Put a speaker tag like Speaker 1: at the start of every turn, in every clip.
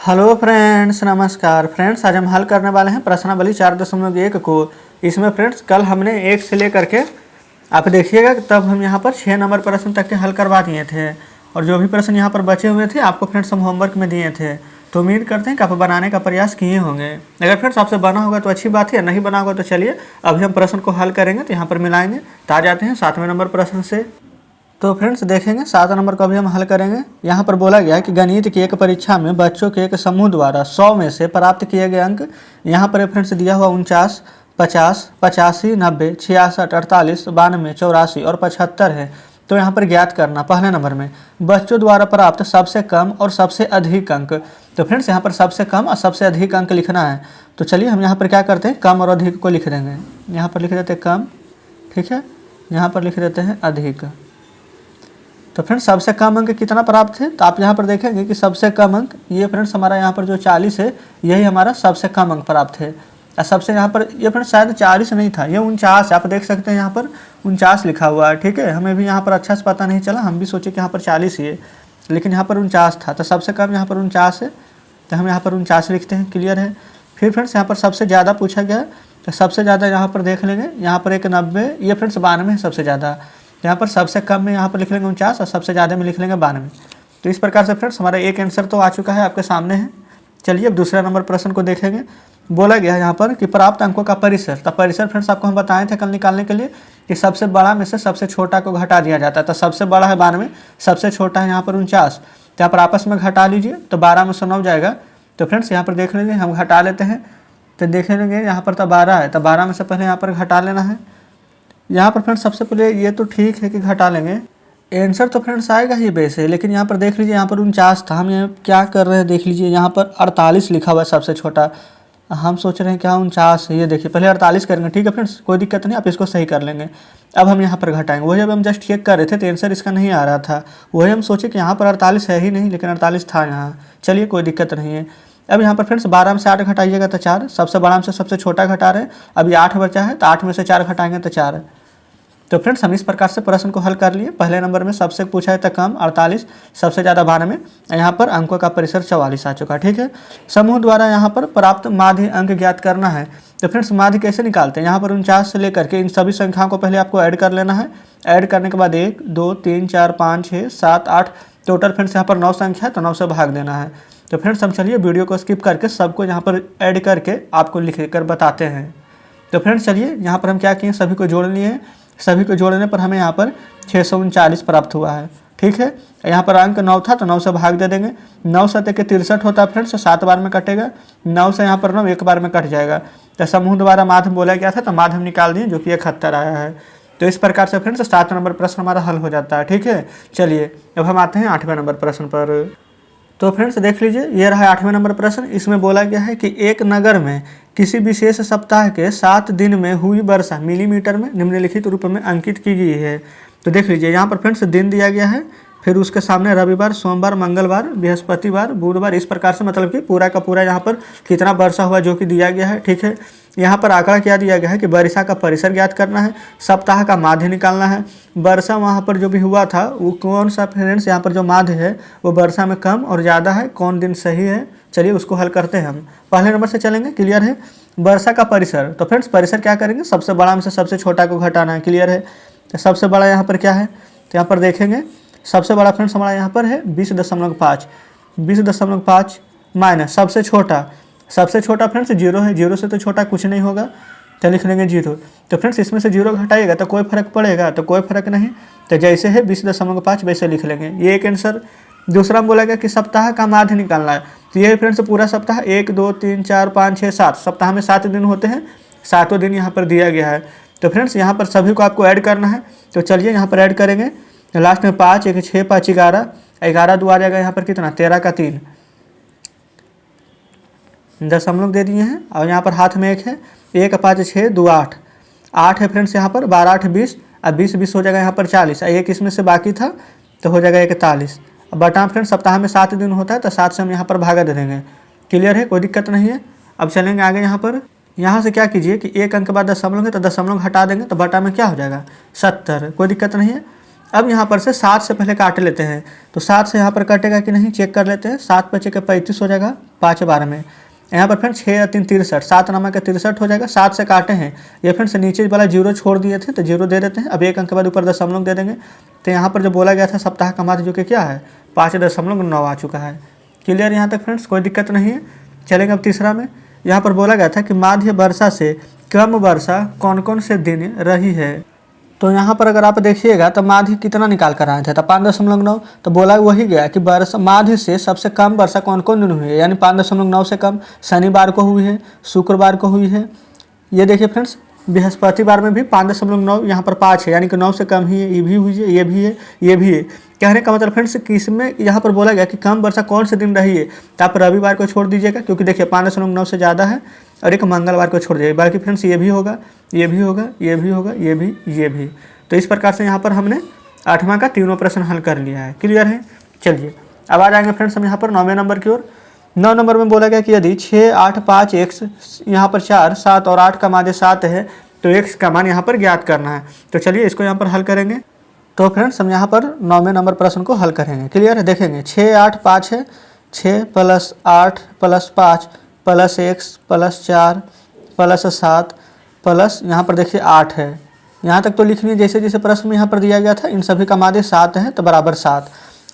Speaker 1: Hello friends, नमस्कार friends. आज हम हल करने वाले हैं प्रश्नावली 4.1 को। इसमें फ्रेंड्स कल हमने 1 से लेकर के आप देखिएगा तब हम यहाँ पर 6 नंबर प्रश्न तक के हल करवा दिए थे, और जो भी प्रश्न यहाँ पर बचे हुए थे आपको फ्रेंड्स हम होमवर्क में दिए थे। तो उम्मीद करते हैं कि आप बनाने का प्रयास किए होंगे। अगर फ्रेंड्स आपसे बना होगा तो अच्छी बात है, नहीं बना होगा तो चलिए अभी हम प्रश्न को हल करेंगे। तो यहाँ पर मिलाएंगे। तो आ जाते हैं 7वें नंबर प्रश्न से। तो फ्रेंड्स देखेंगे 7 नंबर को अभी हम हल करेंगे। यहाँ पर बोला गया है कि गणित की एक परीक्षा में बच्चों के एक समूह द्वारा 100 में से प्राप्त किए गए अंक यहाँ पर फ्रेंड्स दिया हुआ 49, 50, 85, 90, 66, 48, 92, 84 और 75 है। तो यहाँ पर ज्ञात करना पहले नंबर में बच्चों द्वारा प्राप्त सबसे कम और सबसे अधिक अंक। तो फ्रेंड्स यहाँ पर सबसे कम और सबसे अधिक अंक लिखना है। तो चलिए हम यहाँ पर क्या करते हैं, कम और अधिक को लिख देंगे। यहाँ पर लिख देते हैं कम, ठीक है, यहाँ पर लिख देते हैं अधिक। तो फ्रेंड्स सबसे कम अंक कितना प्राप्त है, तो आप यहाँ पर देखेंगे कि सबसे कम अंक ये फ्रेंड्स हमारा यहाँ पर जो 40 है, यही हमारा सबसे कम अंक प्राप्त है। और सबसे यहाँ पर ये फ्रेंड्स शायद 40 नहीं था, ये 49 आप देख सकते हैं, यहाँ पर 49 लिखा हुआ है, ठीक है। हमें भी यहाँ पर अच्छा से पता नहीं चला, हम भी सोचे कि यहाँ पर 40 ही है, लेकिन यहाँ पर 49 था। तो सबसे कम यहाँ पर 49 है, तो हम यहाँ पर 49 लिखते हैं, क्लियर है। फिर फ्रेंड्स यहाँ पर सबसे ज़्यादा पूछा गया, तो सबसे ज़्यादा यहाँ पर देख लेंगे, यहाँ पर एक 90, ये फ्रेंड्स 92 है सबसे ज़्यादा। यहाँ पर सबसे कम में यहाँ पर लिख लेंगे 49 और सबसे ज़्यादा में लिख लेंगे 92। तो इस प्रकार से फ्रेंड्स हमारा एक आंसर तो आ चुका है, आपके सामने है। चलिए अब दूसरा नंबर प्रश्न को देखेंगे। बोला गया है यहाँ पर कि प्राप्त अंकों का परिसर। तो परिसर फ्रेंड्स आपको हम बताए थे कल निकालने के लिए कि सबसे बड़ा में से सबसे छोटा को घटा दिया जाता है। तो सबसे बड़ा है 92, सबसे छोटा है यहाँ पर 49। तो यहाँ पर आपस में घटा लीजिए, तो 12 में से 9 जाएगा। तो फ्रेंड्स यहाँ पर देख लीजिए, हम घटा लेते हैं। तो देख लेंगे यहाँ पर तो 12 है, तो 12 में से पहले यहाँ पर घटा लेना है। यहाँ पर फ्रेंड्स सबसे पहले ये तो ठीक है कि घटा लेंगे, आंसर तो फ्रेंड्स आएगा ही बेस है। लेकिन यहाँ पर देख लीजिए, यहाँ पर 49 था, हम यहाँ क्या कर रहे हैं देख लीजिए, यहाँ पर 48 लिखा हुआ है सबसे छोटा। हम सोच रहे हैं क्या 49 है, ये देखिए पहले 48 करेंगे, ठीक है फ्रेंड्स, कोई दिक्कत नहीं, आप इसको सही कर लेंगे। अब हम यहाँ पर घटाएंगे, वही अब हम जस्ट चेक कर रहे थे तो आंसर इसका नहीं आ रहा था। वही हम सोचे कि यहाँ पर 48 है ही नहीं, लेकिन 48 था यहाँ। चलिए कोई दिक्कत नहीं है। अब यहाँ पर फ्रेंड्स 12 में से 8 घटाइएगा तो 4, सबसे बड़ा में से सबसे छोटा घटा रहे हैं। अभी 8 बचा है, तो 8 में से 4 घटाएंगे तो 4। तो फ्रेंड्स हम इस प्रकार से प्रश्न को हल कर लिए। पहले नंबर में सबसे पूछा है तो कम 48, सबसे ज़्यादा 92, यहाँ पर अंकों का परिसर 44 आ चुका, ठीक है। समूह द्वारा यहाँ पर प्राप्त माध्य अंक ज्ञात करना है। तो फ्रेंड्स माध्य कैसे निकालते हैं, यहाँ पर 49 से लेकर के इन सभी संख्याओं को पहले आपको ऐड कर लेना है। ऐड करने के बाद 1, 2, 3, 4, 5, 6, 7, 8 टोटल फ्रेंड्स यहाँ पर 9 संख्या है, तो 9 से भाग देना है। तो फ्रेंड्स हम चलिए वीडियो को स्किप करके सबको यहाँ पर ऐड करके आपको लिख कर बताते हैं। तो फ्रेंड्स चलिए यहाँ पर हम क्या किए, सभी को जोड़ लिए। सभी को जोड़ने पर हमें यहाँ पर 639 प्राप्त हुआ है, ठीक है। यहाँ पर अंक 9 था, तो 9 से भाग दे देंगे। 9 7 के 63 होता है फ्रेंड्स, 7 बार में कटेगा। 9 से यहाँ पर 9 एक बार में कट जाएगा। तो समूह द्वारा माध्य बोला गया था, तो माध्य हम निकाल दिए, जो कि 71 आया है। तो इस प्रकार से फ्रेंड्स 7 नंबर प्रश्न हमारा हल हो जाता है, ठीक है। चलिए अब हम आते हैं 8वें नंबर प्रश्न पर। तो फ्रेंड्स देख लीजिए, ये रहा 8वें नंबर प्रश्न। इसमें बोला गया है कि एक नगर में किसी विशेष सप्ताह के 7 दिन में हुई वर्षा मिलीमीटर में निम्नलिखित रूप में अंकित की गई है। तो देख लीजिए यहाँ पर फ्रेंड्स दिन दिया गया है, फिर उसके सामने रविवार, सोमवार, मंगलवार, बृहस्पतिवार, बुधवार, इस प्रकार से मतलब कि पूरा का पूरा यहाँ पर कितना वर्षा हुआ जो कि दिया गया है, ठीक है। यहाँ पर आंकड़ा क्या दिया गया है कि वर्षा का परिसर ज्ञात करना है, सप्ताह का माध्य निकालना है। वर्षा वहाँ पर जो भी हुआ था वो कौन सा फ्रेंड्स, यहाँ पर जो माध्य है वो वर्षा में कम और ज़्यादा है, कौन दिन सही है, चलिए उसको हल करते हैं। हम पहले नंबर से चलेंगे, क्लियर है। वर्षा का परिसर, तो फ्रेंड्स परिसर क्या करेंगे, सबसे बड़ा में से सबसे छोटा को घटाना है, क्लियर है। तो सबसे बड़ा यहाँ पर क्या है, तो यहाँ पर देखेंगे सबसे बड़ा फ्रेंड्स हमारा यहाँ पर है 20.5, 20.5 माइनस सबसे छोटा फ्रेंड्स 0 है, 0 से तो छोटा कुछ नहीं होगा, तो लिख लेंगे 0। तो फ्रेंड्स इसमें से 0 घटाइएगा तो कोई फर्क पड़ेगा, तो कोई फर्क नहीं, तो जैसे है 20.5 वैसे लिख लेंगे, ये एक आंसर। दूसरा बोला गया कि सप्ताह का माध्य निकालना है। तो ये फ्रेंड्स पूरा सप्ताह 1, 2, 3, 4, 5, 6, 7 सप्ताह में 7 दिन होते हैं, 7वां दिन यहाँ पर दिया गया है। तो फ्रेंड्स यहाँ पर सभी को आपको ऐड करना है। तो चलिए यहाँ पर ऐड करेंगे, लास्ट में 5, 1, 6, 5, 11, 11 2 आ जाएगा यहाँ पर कितना, 13 का 3, 10 हम लोग दे दिए हैं। और यहाँ पर हाथ में 1 है, 1, 5, 6, 2, 8, 8 है फ्रेंड्स यहाँ पर, 12, 8, 20, अब 20 हो जाएगा यहाँ पर 40, एक इसमें से बाकी था तो हो जाएगा 41। अब बटा फ्रेंड्स सप्ताह में 7 दिन होता है, तो 7 से हम यहाँ पर भागा दे देंगे, क्लियर है, कोई दिक्कत नहीं है। अब चलेंगे आगे, यहाँ पर यहाँ से क्या कीजिए कि एक अंक के बाद दशमलव है, तो दशमलव हटा देंगे, तो बटा में क्या हो जाएगा 70, कोई दिक्कत नहीं है। अब यहाँ पर से 7 से पहले काट लेते हैं, तो 7 से यहाँ पर कटेगा कि नहीं चेक कर लेते हैं। 7 पचे के 35 हो जाएगा, 5 12 में। यहाँ पर फ्रेंड्स 6 या 3 63, 7 नंबर का 63 हो जाएगा। 7 से काटे हैं, ये फ्रेंड्स नीचे वाला जीरो छोड़ दिए थे तो जीरो दे देते हैं। अब एक अंक के बाद ऊपर दशमलव दे देंगे। तो यहाँ पर जो बोला गया था सप्ताह का माध्य जो कि क्या है 5.9 आ चुका है। क्लियर यहाँ तक फ्रेंड्स, कोई दिक्कत नहीं है। चलेंगे अब तीसरा में। यहाँ पर बोला गया था कि माध्य वर्षा से कम वर्षा कौन कौन से दिन रही है। तो यहाँ पर अगर आप देखिएगा तो माध्य कितना निकाल कर आए थे, तो 5.9। तो बोला वही गया कि वर्षा माध्य से सबसे कम वर्षा कौन कौन दिन हुई है, यानी 5.9 से कम शनिवार को हुई है, शुक्रवार को हुई है। ये देखिए फ्रेंड्स, बृहस्पतिवार में भी 5.9 यहाँ पर 5 है, यानी कि 9 से कम ही है। ये भी हुई है, ये भी है, ये भी है। कहने का मतलब फ्रेंड्स कि इसमें यहाँ पर बोला गया कि कम वर्षा कौन से दिन रही है, तो आप रविवार को छोड़ दीजिएगा, क्योंकि देखिए 5.9 से ज़्यादा है, और एक मंगलवार को छोड़ दीजिएगा। बाकी फ्रेंड्स ये भी होगा, ये भी होगा, ये भी होगा, ये भी, ये भी। तो इस प्रकार से यहाँ पर हमने 8वां का तीनों प्रश्न हल कर लिया है। क्लियर है। चलिए अब आ जाएंगे फ्रेंड्स हम यहाँ पर 9वें नंबर की ओर। 9 नंबर में बोला गया कि यदि 6 8 5 x यहाँ पर 4 7 और 8 का माध्य 7 है, तो x का मान यहाँ पर ज्ञात करना है। तो चलिए इसको यहाँ पर हल करेंगे। तो फ्रेंड्स हम यहाँ पर 9वें नंबर प्रश्न को हल करेंगे। क्लियर है। देखेंगे 6 8 5 है, 6 + 8 + 5 + x + 4 + 7 प्लस यहाँ पर देखिए 8 है। यहाँ तक तो लिखनी है जैसे जैसे प्रश्न में यहाँ पर दिया गया था। इन सभी का माध्य 7 है, तो बराबर 7।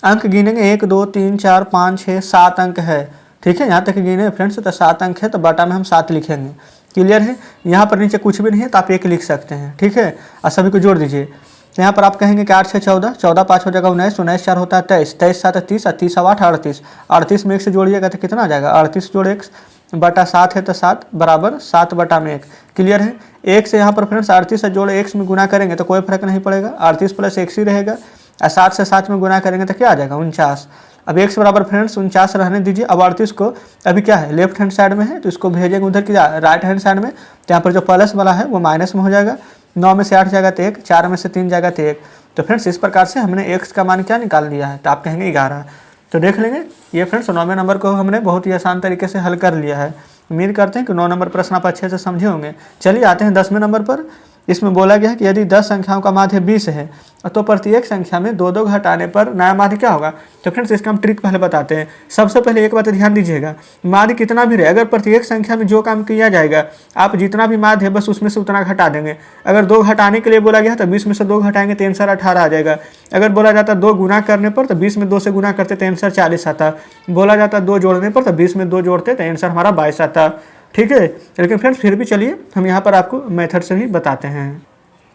Speaker 1: अंक गिनेंगे 1 2 3 4 5 6 7 अंक है। ठीक है, यहाँ तक गिने फ्रेंड्स, तो 7 अंक है, तो बटा में हम 7 लिखेंगे। क्लियर है। यहाँ पर नीचे कुछ भी नहीं है तो आप 1 लिख सकते हैं। ठीक है, और सभी को जोड़ दीजिए। तो यहाँ पर आप कहेंगे कि 8 6 14, 14 5 हो जाएगा 19, 19 4 होता है 23, 23 7 30, 30 8 38, 38 में 1 से जोड़िएगा तो कितना आ जाएगा 38 जोड़ 1 बटा 7 है, तो 7 बराबर 7 बटा में 1। क्लियर है। 1 से यहाँ पर फ्रेंड्स 38 से जोड़ x में गुना करेंगे तो कोई फर्क नहीं पड़ेगा, 38 + x ही रहेगा। और 7 से 7 में गुना करेंगे तो क्या आ जाएगा 49। अब x बराबर फ्रेंड्स 49 रहने दीजिए। अब 38 को अभी क्या है लेफ्ट हैंड साइड में है, तो इसको भेजेंगे उधर की राइट हैंड साइड में। तो यहाँ पर जो प्लस वाला है वो माइनस में हो जाएगा। 9 में से 8 जाएगा तो 1, 4 में से 3 जाएगा तो 1। तो फ्रेंड्स इस प्रकार से हमने x का मान क्या निकाल लिया है, तो आप कहेंगे 11। तो देख लेंगे ये फ्रेंड्स 9वें नंबर को हमने बहुत ही आसान तरीके से हल कर लिया है। उम्मीद करते हैं कि 9 नंबर प्रश्न आप अच्छे से समझे होंगे। चलिए आते हैं 10वें नंबर पर। इसमें बोला गया है कि यदि 10 संख्याओं का माध्य 20 है तो प्रत्येक संख्या में 2 2 घटाने पर नया माध्य क्या होगा। तो फ्रेंड्स इसका हम ट्रिक पहले बताते हैं। सबसे पहले एक बात ध्यान दीजिएगा, माध्य कितना भी रहे, अगर प्रत्येक संख्या में जो काम किया जाएगा आप जितना भी माध्य है बस उसमें से उतना घटा देंगे। अगर 2 घटाने के लिए बोला गया तो 20 में से 2 घटाएंगे तो आंसर 18 आ जाएगा। अगर बोला जाता 2 गुना करने पर तो 20 में 2 से गुना करते तो आंसर 40 आता। बोला जाता 2 जोड़ने पर तो 20 में 2 जोड़ते तो आंसर हमारा 22 आता। ठीक है, लेकिन फ्रेंड्स फिर भी चलिए हम यहाँ पर आपको मेथड से भी बताते हैं।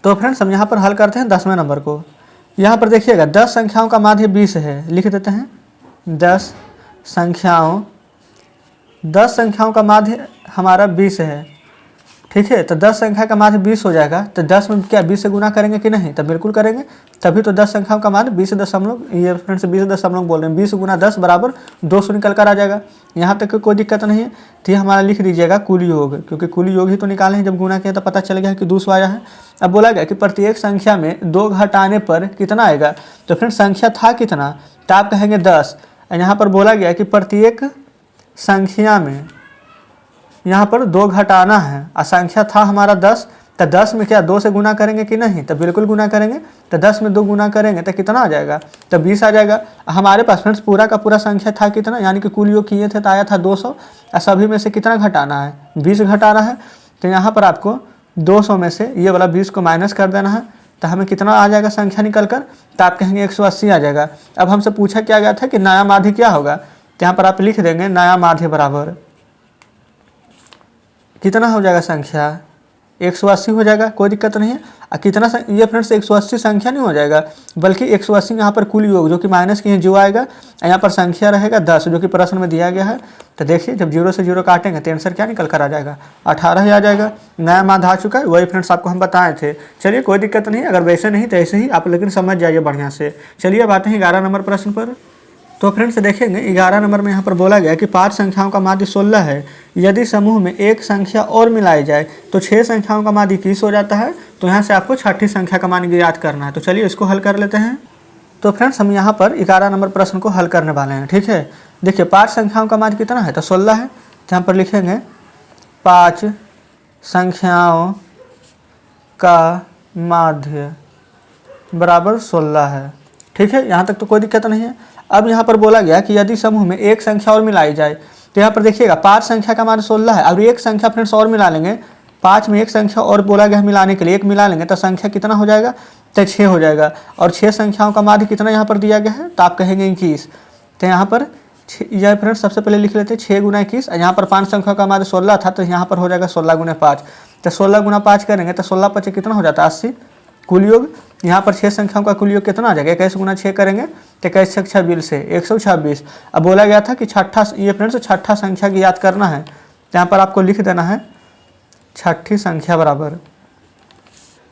Speaker 1: तो फ्रेंड्स हम यहाँ पर हल करते हैं 10वें नंबर को। यहाँ पर देखिएगा 10 संख्याओं का माध्य 20 है, लिख देते हैं 10 संख्याओं का माध्य हमारा 20 है। ठीक है, तो 10 संख्या का माध्य 20 हो जाएगा, तो 10 में क्या 20 से गुना करेंगे कि नहीं, तो बिल्कुल करेंगे, तभी तो 10 संख्याओं का माध्य 20 दशमलव, ये फ्रेंड्स 20 दशमलव बोल रहे हैं, 20 गुना 10 बराबर 200 निकल कर आ जाएगा। यहाँ तक कोई दिक्कत नहीं है। तो ये हमारा लिख दीजिएगा कुल योग, क्योंकि कुल योग ही तो निकाले हैं, जब गुना किया तो पता चल गया है कि 200 आया है। अब बोला गया कि प्रत्येक संख्या में 2 घटाने पर कितना आएगा। तो फ्रेंड्स संख्या था कितना, तो आप कहेंगे 10। यहाँ पर बोला गया कि प्रत्येक संख्या में यहाँ पर 2 घटाना है, और संख्या था हमारा 10। तो 10 में क्या 2 से गुना करेंगे कि नहीं, तो बिल्कुल गुना करेंगे। तो 10 में 2 गुना करेंगे तो कितना आ जाएगा, तो 20 आ जाएगा। हमारे पास फ्रेंड्स पूरा का पूरा संख्या था कितना, यानी कि कुल योग किए थे तो आया था 200, और सभी में से कितना घटाना है 20 घटाना है। तो यहाँ पर आपको 200 में से ये वाला 20 को माइनस कर देना है, तो हमें कितना आ जाएगा संख्या निकल कर, तो आप कहेंगे 180 आ जाएगा। अब हमसे पूछा क्या गया था कि नया माध्य क्या होगा, तो यहाँ पर आप लिख देंगे नया माध्य बराबर कितना हो जाएगा संख्या 180 हो जाएगा, कोई दिक्कत नहीं है। कितना ये फ्रेंड्स 180 संख्या नहीं हो जाएगा, बल्कि 180 यहाँ पर कुल योग जो कि माइनस की है जो आएगा, यहाँ पर संख्या रहेगा 10 जो कि प्रश्न में दिया गया है। तो देखिए जब 0 से 0 काटेंगे तो आंसर क्या निकल कर आ जाएगा 18 ही आ जाएगा। नया माध्य आ चुका है, वही फ्रेंड्स आपको हम बताए थे। चलिए कोई दिक्कत नहीं, अगर वैसे नहीं तो ऐसे ही आप लेकिन समझ जाइए बढ़िया से। चलिए अब आते हैं 11 नंबर प्रश्न पर। तो फ्रेंड्स देखेंगे 11 नंबर में यहाँ पर बोला गया कि 5 संख्याओं का माध्य 16 है। यदि समूह में एक संख्या और मिलाई जाए तो 6 संख्याओं का माध्य 21 हो जाता है। तो यहाँ से आपको छठी संख्या का मान ज्ञात करना है। तो चलिए इसको हल कर लेते हैं। तो फ्रेंड्स हम यहाँ पर 11 नंबर प्रश्न को हल करने वाले हैं। ठीक है, देखिए 5 संख्याओं का माध्य कितना है, तो 16 है। तो यहाँ पर लिखेंगे 5 संख्याओं का माध्य बराबर 16 है। ठीक है, यहाँ तक तो कोई दिक्कत नहीं है। अब यहाँ पर बोला गया कि यदि समूह में एक संख्या और मिलाई जाए, तो यहाँ पर देखिएगा 5 संख्या का मान 16 है, अब एक संख्या फ्रेंड्स और मिला लेंगे, 5 में एक संख्या और बोला गया मिलाने के लिए, एक मिला लेंगे तो संख्या कितना हो जाएगा, तो 6 हो जाएगा। और 6 संख्याओं का माध्य कितना यहाँ पर दिया गया है, तो आप कहेंगे 21। तो यहाँ पर यह फ्रेंड्स सबसे पहले लिख लेते हैं 6 गुना 21, यहाँ पर 5 संख्या का माध्य 16 था, तो यहाँ पर हो जाएगा 16 गुना 5। तो 16 गुना 5 करेंगे तो 16 5 कितना हो जाता है 80। कुल योग यहाँ पर 6 संख्याओं का कुल योग कितना आ जाएगा, 21 गुना 6 करेंगे तो 21 छक 26 से 126। अब बोला गया था कि छठा, ये फ्रेंड्स छठा संख्या की याद करना है, तो यहाँ पर आपको लिख देना है छठी संख्या बराबर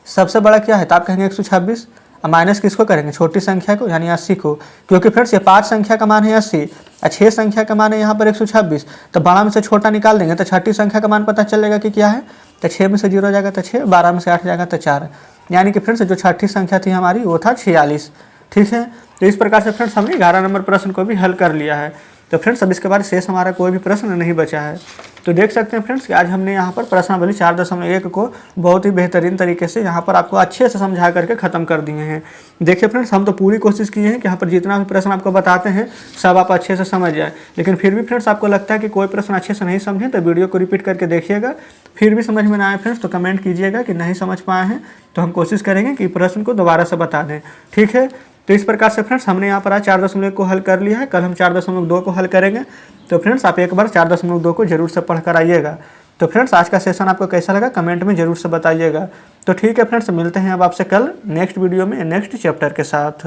Speaker 1: सबसे बड़ा क्या है, तो आप कहेंगे 126। अब माइनस किसको करेंगे, छोटी संख्या को यानी 80 को, क्योंकि फ्रेंड्स ये 5 संख्या का मान है 80 और 6 संख्या का मान है यहाँ पर 126। तो बड़ा में से छोटा निकाल देंगे तो छठी संख्या का मान पता चलेगा कि क्या है, तो 6 में से 0 जाएगा तो 6, 12 में से 8 जाएगा तो 4, यानी कि फ्रेंड्स जो छठी संख्या थी हमारी वो था 46। ठीक है, तो इस प्रकार से फ्रेंड्स हमने 11 नंबर प्रश्न को भी हल कर लिया है। तो फ्रेंड्स अब इसके बाद शेष हमारा कोई भी प्रश्न नहीं बचा है। तो देख सकते हैं फ्रेंड्स कि आज हमने यहाँ पर प्रश्नावली 4.1 को बहुत ही बेहतरीन तरीके से यहाँ पर आपको अच्छे से समझा करके ख़त्म कर दिए हैं। देखिए फ्रेंड्स, हम तो पूरी कोशिश किए हैं कि यहाँ पर जितना भी प्रश्न आपको बताते हैं सब आप अच्छे से समझ जाए, लेकिन फिर भी फ्रेंड्स आपको लगता है कि कोई प्रश्न अच्छे से नहीं समझे तो वीडियो को रिपीट करके देखिएगा। फिर भी समझ में ना आए फ्रेंड्स तो कमेंट कीजिएगा कि नहीं समझ पाए हैं, तो हम कोशिश करेंगे कि प्रश्न को दोबारा से बता दें। ठीक है, तो इस प्रकार से फ्रेंड्स हमने यहाँ पर आज 4.1 को हल कर लिया है। कल हम 4.2 को हल करेंगे। तो फ्रेंड्स आप एक बार 4.2 को जरूर से पढ़ कर आइएगा। तो फ्रेंड्स आज का सेशन आपको कैसा लगा कमेंट में जरूर से बताइएगा। तो ठीक है फ्रेंड्स, मिलते हैं अब आपसे कल नेक्स्ट वीडियो में नेक्स्ट चैप्टर के साथ।